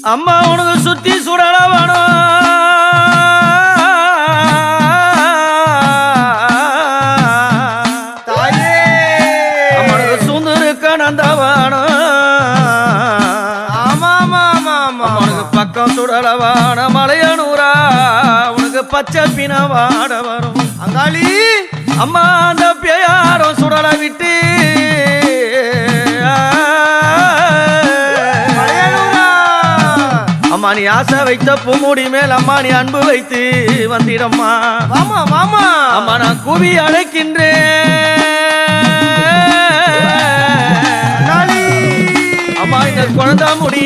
அம்மா உனக்கு சுத்தி சுடல வேணும் தாயே அம்மனுக்கு சுந்தருக்க நந்த வேணும் ஆமா ஆமா ஆமா ஆமா உனக்கு பக்கம் சுடல வான மலையனூரா உனக்கு பச்சை பின வாட வரும் அங்காளி அம்மா அந்த பேயாரும் சுடல விட்டு அம்மா நீ ஆசை வைத்த பூமுடி மேல் அம்மா நீ அன்பு வைத்து வந்திடம்மா வாமா வாமா அம்மா நான் கூவி அழைக்கின்றேன் அம்மா இந்த குழந்தை முடி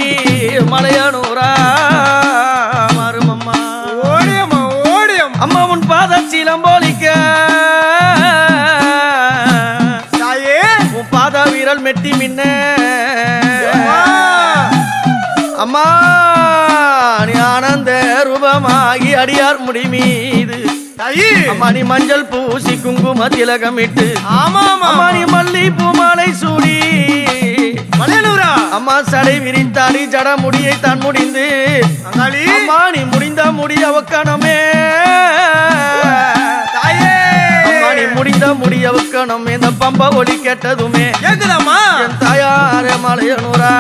மலையனூரா மாறும் அம்மா ஓடியம்மா ஓடியம் அம்மா உன் பாத சீலம்போலிக்க தாயே உன் பாத வீரல் மெட்டி மின்ன அம்மா நீ ஆனந்த ரூபமாகி அடியார் முடி மீது தாயி அம்மா நீ மஞ்சள் பூசி குங்கும திலகமிட்டு ஆமா ஆமா அம்மா நீ மல்லி பூமாலை சூடி மலையனூரா அம்மா சடை விரித்தாடி ஜட முடியை தான் முடிந்து அங்காளி அம்மா நீ முடிந்த முடிய அவக்கணமே தாயே அம்மா நீ முடிந்த முடிய அவக்கணம் இந்த பம்ப ஒலி கேட்டதுமே கேக்குதாமா என் தாயார மலையனூரா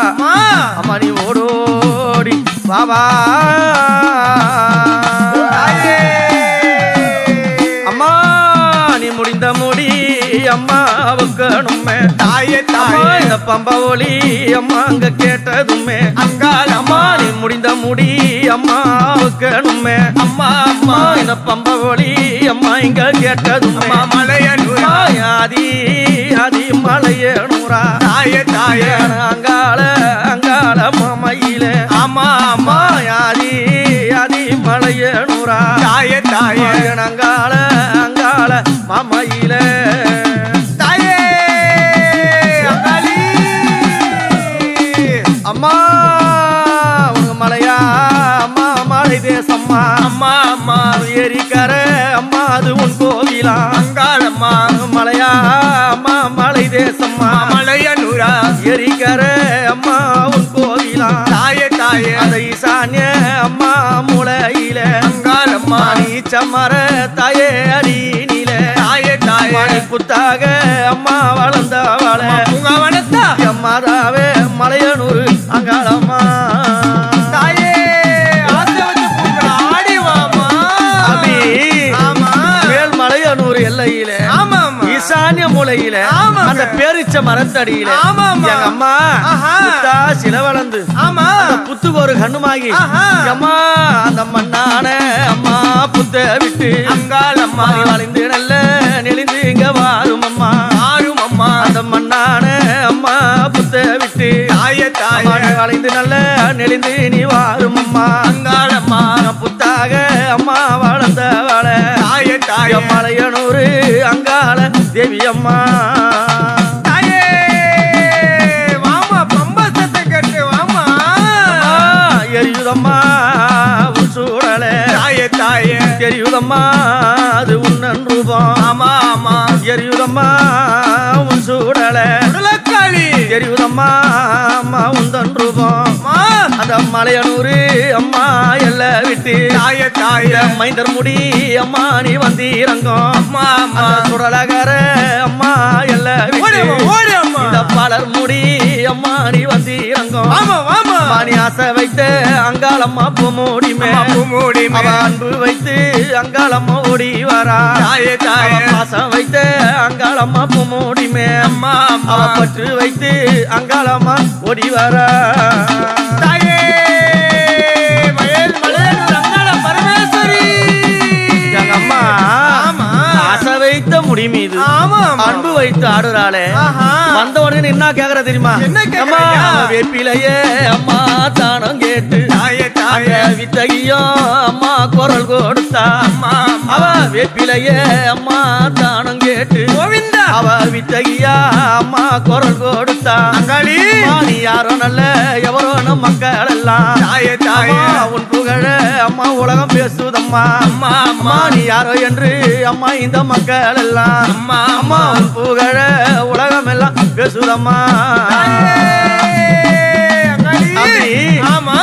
அம்மா அம்மா நீ ஓடோடி பாபா தாயே அம்மா நீ முடிந்த முடி அம்மா அவக்கணுமே தாயே அம்மா தாயே இந்த பம்ப ஒலி அம்மா அங்க கேட்டதுமே அங்காள அம்மா நீ முடிந்த முடி அம்மா அவக்கணுமே அம்மா அம்மா இந்த பம்ப ஒலி அம்மா இங்க கேட்டதுமே அம்மா மலையனூரா ஆதி ஆதி மலையனூரா தாயே தாயே அங்காள அங்காள மாமையில ஆமா ஆமா ஆதி ஆதி மலையனூரா தாயே தாயே அங்காள அங்காள மாமையில தாயே அங்காளி அம்மா உங்க மலையா அம்மா மலை தேசம்மா அம்மா அம்மா ஏரிக்கர அம்மா அது உன் கோவிலா அங்காளம்மா மலையா அம்மா மலை தேசம்மா மலையனூரா எரிக்கர அம்மா உன் கோவிலா தாயே தாயே அந்த ஈசான்ய அம்மா முளையில அங்காளம்மா நீ சம்மர தாயே அடியில தாயே தாயே மணி புத்தாக அம்மா வளர்ந்த வள உங்க வனத்தா அம்மாதாவே மலையனூர் அங்காளம்மா தாயே ஆசை வச்சு பூக்கள் ஆடி வாமா அபி ஆமா மேல் மலையனூர் எல்லையில ஆமா ஆமா ஈசான்ய மூலையில ஆமாங்க. அந்த பேரிச்ச மரத்தடியில ஆமாமா. எங்க அம்மா ஆஹா. புத்தா சில வளர்ந்து ஆமா அந்த புத்துக்கு ஒரு கண்ணுமாகி ஆஹா. அம்மா அந்த மண்ணான அம்மா புத்த விட்டு அங்காளம்மா மாறி வளைந்து நல்ல நெளிந்து இங்க வாரும் அம்மா ஆறும் அம்மா அந்த மண்ணான அம்மா புத்த விட்டு தாயே தாயே மாறி வளைந்து நல்ல நெளிந்து நீ வாரும் அம்மா அங்காளம்மா புத்தாக அம்மா வளர்ந்த வள தாயே தாயே மலையனூர் அங்காள தேவி அம்மா தாயே வாமா பம்பா சத்தம் கேட்டு வாமா எரியுதம்மா உன் சூழல தாயே தாயே தெரியுதம்மா அது உன்னன் ரூபம் ஆமா ஆமா எரியுதம்மா உன் சூழல உடலக்காளி தெரியுதம்மா அம்மா உந்தன் ரூபம் அம்மா அந்த மலையனூர் அம்மா எல்லாம் விட்டு தாயே தாயே மைந்தர் முடி அம்மா நீ வந்தீரங்கம் அம்மா அம்மா சுடலகர அம்மா எல்லாம் ஓடி விட்டு அம்மா ஓடி அம்மா இந்த பலர் முடி அம்மா நீ வந்தீரங்கம் வாமா வாமா நீ ஆசை வைத்த அங்காளம்மா பூமூடிமே பூமூடி அவ அன்பு வைத்து அங்காளம்மா ஓடி வரா தாயே தாயே பாசம் வைத்த அங்காளம்மா பூமூடிமே அம்மா அம்மா அவ பற்று வைத்து அங்காளம்மா ஓடி வரா தாயே மயில் மலையனூர் அங்காள பரமேஸ்வரி எங்க அம்மா ஆமா ஆசை வைத்த முடி மீது ஆமா ஆமா அன்பு வைத்து ஆடுறாளே ஆஹா வந்த உடனே என்ன கேக்குற தெரியுமா என்ன அம்மா கேக்குறீங்க? வேப்பிலையே அம்மா தானம் கேட்டு தாயே தாயே வித்தகியும் அம்மா குரல் கொடுத்தா அம்மா அவ வேப்பிலையே அம்மா தானம் கேட்டு கோவிந்தா அவ வித்தகியா அம்மா குரல் கொடுத்தா அங்காளி அம்மா, நீ யாரோ நல்ல எவரோ நம் மக்கள் எல்லாம் தாயே தாயே அம்மா, உன் புகழ அம்மா உலகம் பேசுதம்மா அம்மா அம்மா அம்மா நீ யாரோ என்று அம்மா இந்த மக்கள் எல்லாம் அம்மா அம்மா உன் புகழ உலகம் எல்லாம் பேசுதம்மா அங்காளி அம்மி. ஆமா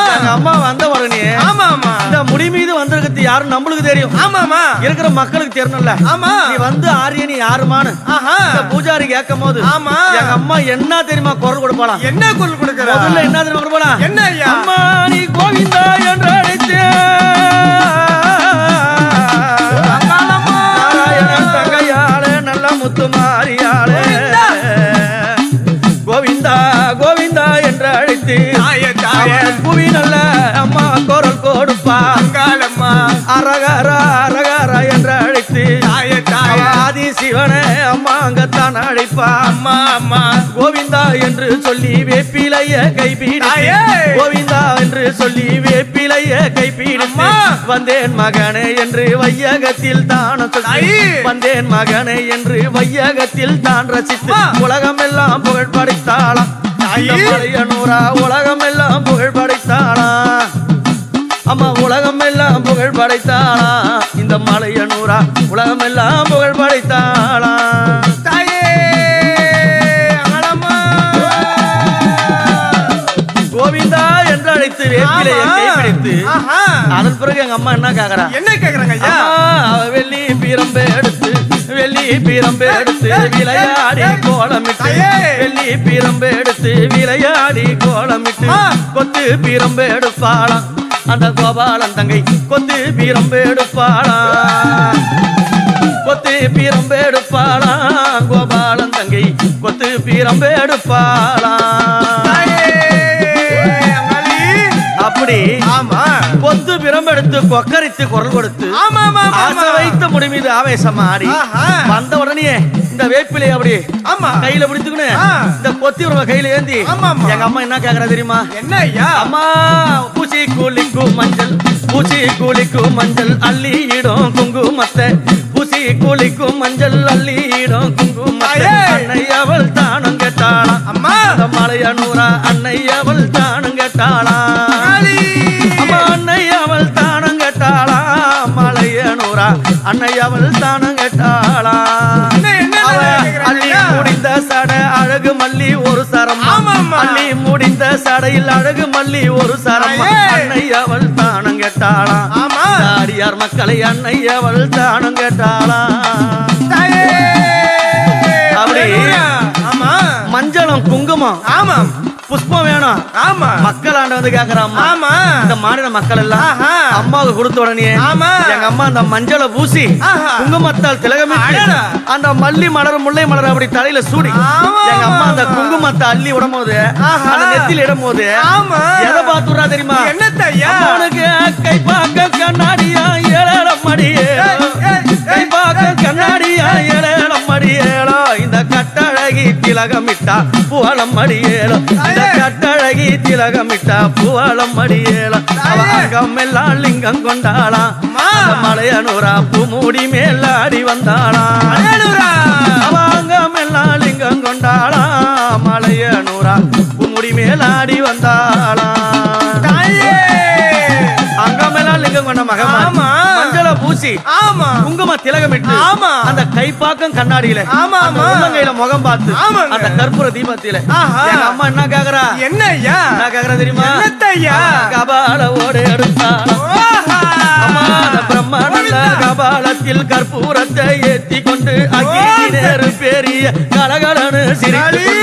யாருன்னு நம்மளுக்கு தெரியும். ஆமாமா. இருக்கிற மக்களுக்கு தெரியணும்ல. ஆமா. நீ வந்து ஆரியனி யாருமான்னு ஆஹா. இந்த பூஜாரி கேட்கும் போது ஆமா. எங்க அம்மா என்ன தெரியுமா குரல் கொடுப்பாளா? என்ன குரல் கொடுக்கறா? முதல்ல என்ன தெரியுமா கொடுப்பாளா? என்ன ஐயா? அம்மா நீ கோவிந்தா என்று அழைத்தேன் நாராயணன் தங்கையாளே நல்ல முத்து மாறியாளே கோவிந்தா கோவிந்தா என்று அழைத்து புவி நல்ல அம்மா குரல் கொடுப்பா அரகரா அரகரா என்று அழைத்து ஆதி சிவனே அம்மா அங்கத்தான் அழைப்பா அம்மா அம்மா கோவிந்தா என்று சொல்லி வேப்பிலைய கைப்பிடி கோவிந்தா என்று சொல்லி வேப்பிலைய கைப்பிடி வந்தேன் மகனே என்று வையகத்தில் தான் வந்தேன் மகனே என்று வையகத்தில் தான் ரசித்து உலகம் எல்லாம் புகழ் படைத்தாளாம் மலையனூரா உலகம் எல்லாம் புகழ் படைத்தாளாம் அம்மா உலகம் எல்லாம் புகழ் படைத்தாளா இந்த மலையனூரா உலகம் எல்லாம் புகழ் படைத்தாளா தாயே அங்களம்மா கோவிந்தா என்று அழைத்து வேப்பிலையை கைப்பிடித்து அதன் பிறகு எங்க அம்மா என்ன கேக்குறா? என்ன கேக்குறாங்க ஐயா? வெள்ளி பீரம்பு எடுத்து வெள்ளி பீரம்பு எடுத்து விளையாடி கோலமிட்டு வெள்ளி பீரம்பு எடுத்து விளையாடி கோலமிட்டு கொத்து பீரம்பு எடுப்பாளாம் அந்த கோபாலன் தங்கை கொத்து பீரம்பு எடுப்பாளா கொத்து பீரம்பு எடுப்பாளா கோபாலன் தங்கை கொத்து பீரம்பு எடுப்பாளா அப்படி ஆமா கொத்து பிரம்பு எடுத்து கொக்கரித்து குரல் கொடுத்து ஆசை வைத்த முடி மீது ஆவேசமா ஆடி வந்த உடனே இந்த வேப்பிலை அப்படி ஆமா கையில பிடித்துக்கணும் இந்த கொத்தி உறவ கையில ஏந்தி எங்க அம்மா என்ன கேக்குறா தெரியுமா? என்ன ஐயா? அம்மா பூசி கூலிக்கும் மஞ்சள் பூசி கூலிக்கும் மஞ்சள் அள்ளியிடும் குங்குமத்தை பூசி கூலிக்கும் மஞ்சள் அள்ளியிடும் குங்குமத்தை அன்னை அவள் தானும் கேட்டாளா அம்மா மலையனூரா அன்னை அவள் தானும் கேட்டாளா அம்மா அன்னை அவள் தானும் கேட்டாளா மலையனூரா அன்னை அவள் தானும் கேட்டாளா அள்ளி முடிந்த சடை அழகு மல்லி ஒரு சரம் அள்ளி முடிந்த சடையில் அழகு மல்லி ஒரு சரம் அன்னை அவள் தானும் கேட்டாளா அடியார் மக்களை அன்னை அவள் தானும் கேட்டாளா அப்படி மஞ்சளும் குங்குமம் ஆமாம் புஷ்பம் வேணும் ஆமா மக்கள் ஆண்ட வந்து கேக்குறான் ஆமா இந்த மாநில மக்கள் எல்லாம் அம்மாவுக்கு கொடுத்த உடனே எங்க அம்மா அந்த மஞ்சளை பூசி குங்குமத்தால் திலகமிட்டு அந்த மல்லி மலர் முல்லை மலர் அப்படி தலையில சூடி எங்க அம்மா அந்த குங்குமத்தை அள்ளி விடும்போது அந்த நெத்தியில் இடும்போது எதை பார்த்துறா தெரியுமா? உனக்கு கை பார்க்க கண்ணாடியா ஏழம் மடியே கை பார்க்க கண்ணாடியா ஏழம் மடியேளோ இந்த கட்டழகி திலகமிட்டா புவளம் மடியேளோ இந்த கட்டழகி திலகமிட்டா புவளம் மடியேளோ அங்கம் எல்லாம் லிங்கம் கொண்டாளா மலையனூரா பூமூடி மேலாடி வந்தாளா அங்கம் எல்லாம் லிங்கம் கொண்டாளா மலையனூரா பூமுடி மேலாடி வந்தாளா அங்கமெல்லாம் லிங்கம் கொண்ட மகமா மஞ்சள பூசி குங்கும திலகமிட்டு அந்த கைப்பாக்கம் கண்ணாடியில உள்ளங்கையில முகம் பார்த்து அந்த கற்பூர தீபத்தில எங்க அம்மா என்ன கேக்குறா? என்ன ஐயா? என்ன கேக்குறா தெரியுமா? கபால ஓடு எடுத்தாளா அம்மா பிரம்மண கபாலத்தில் கற்பூரத்தை ஏத்தி கொண்டு அகிலி நேரு பெரிய கலகலனு சிரித்து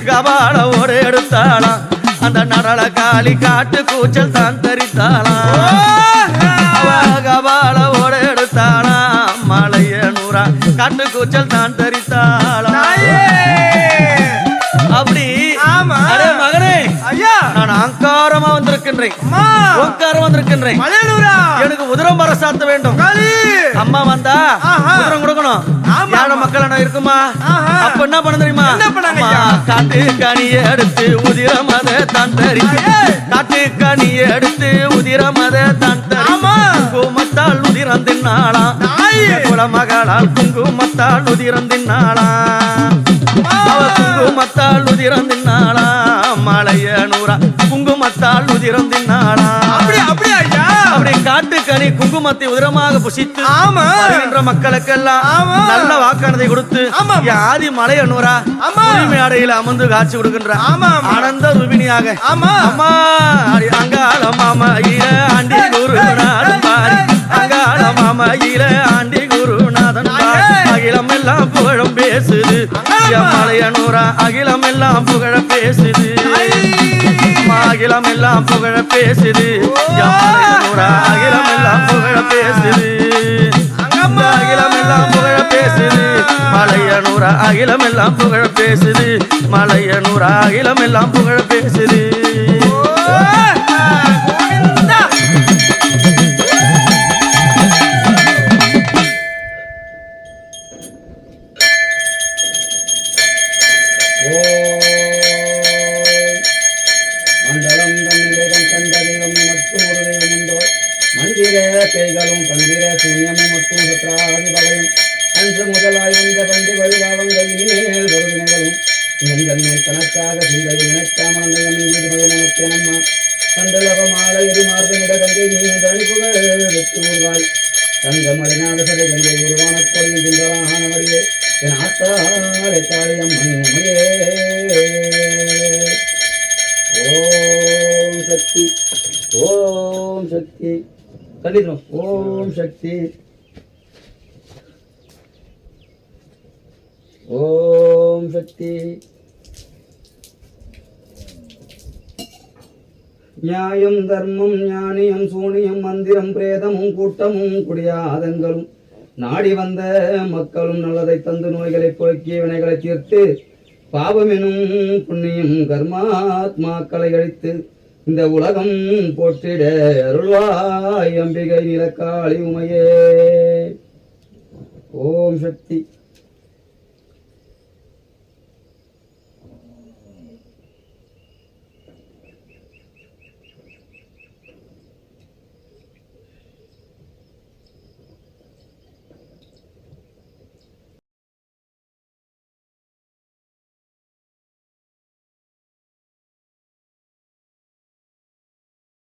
கபால ஓடு எடுத்தாளா அந்த நடல காலி காட்டு கூச்சல் தான் தரித்தாளா கபால ஓட எடுத்தாளா மலையனூரா காட்டு கூச்சல் தான் தரித்தாளா அப்படி அரே மகனே ஐயா நான் அங்காரமா வந்திருக்கின்றேன் ஓங்காரம் வந்திருக்கின்றேன் எனக்கு உதிரம் வர சாத்த வேண்டும் அம்மா வந்தா உதிரம் கொடுக்கணும் யார மக்கள் என்ன இருக்குமா? அப்ப என்ன பண்ண தெரியுமா? காட்டு கனியை எடுத்து உதிரம் அதை தான் தரித்து காட்டு கனியை எடுத்து உதிரம் அதை தான் தரித்து குங்குமத்தால் உதிரம் தின்னாளா குலமகளால் குங்குமத்தால் உதிரம் தின்னாளா குங்குமத்தால் உதிரம் தின்னாளா மலையனூரா குங்குமத்தால் உதிரம் தின்னாளா அப்படி காட்டு கனி நீ குங்குமத்தை உதிரமாக புசித்து ஆமா. வருகின்ற மக்களுக்கெல்லாம் ஆமா. நல்ல வாக்கானதை கொடுத்து ஆமா. என் ஆதி மலையனூரா ஆமா. உரிமை அடையில அமர்ந்து காட்சி கொடுக்கின்ற ஆமா, ஆமா. ஆனந்த ரூபினியாக ஆமா. அம்மா அங்காள மாமையில ஆண்டி குருநாதன் பாரி அங்காள மாமையில ஆண்டி குருநாதன் பாரி அகிலம் எல்லாம் புகழும் பேசுது என் மலையனூரா அகிலம் எல்லாம் புகழ பேசுது அகிலம் எல்லாம் புகழ பேசுது என் மலையனூரா அகிலம் எல்லாம் புகழ பேசுது அகிலம் எல்லாம் புகழ பேசுது மலையனூரா அகிலம் எல்லாம் புகழ பேசுது மலையனூரா அகிலம் எல்லாம் புகழ பேசுது மண்டலம் தன்னிலேதம் கண்ட தெய்வம் மட்டும் ஒரு தெய்வம் உண்டோ மந்திர பேய்களும் தந்திர சூன்யமும் மட்டும் சத்ராதி பகையும் அன்று முதலாய் வந்த பந்து வழிபாவங்கள் இனிமேல் வருவினைகளும் தன்னை கணக்காக சிந்தையில் நினைக்காமல் நினைத்தேனம்மா கண்டலபமால இது மார்பனிட கங்கை நீ தனிப்புகள் வெற்றி ஊர்வாய் தங்க மலைநாத சதை கங்கை உருவான கொடியில் திங்களானவரியே என் ஆத்தாலை தாயம் மணியே ஓம் சக்தி ஓம் சக்தி சொல்லிடுறோம் ஓம் சக்தி ஓம் சக்தி நியாயம் தர்மம் ஞானியம் சூனியம் மந்திரம் பிரேதமும் கூட்டமும் குடியாதங்களும் நாடி வந்த மக்களும் நல்லதை தந்து நோய்களை போக்கிய வினைகளை தீர்த்து பாவமெனும் புண்ணியம் கர்மாத்மாக்களை அழித்து இந்த உலகம் போற்றிட அருள்வாய் அம்பிகை நிலக்காளி உமையே ஓம் சக்தி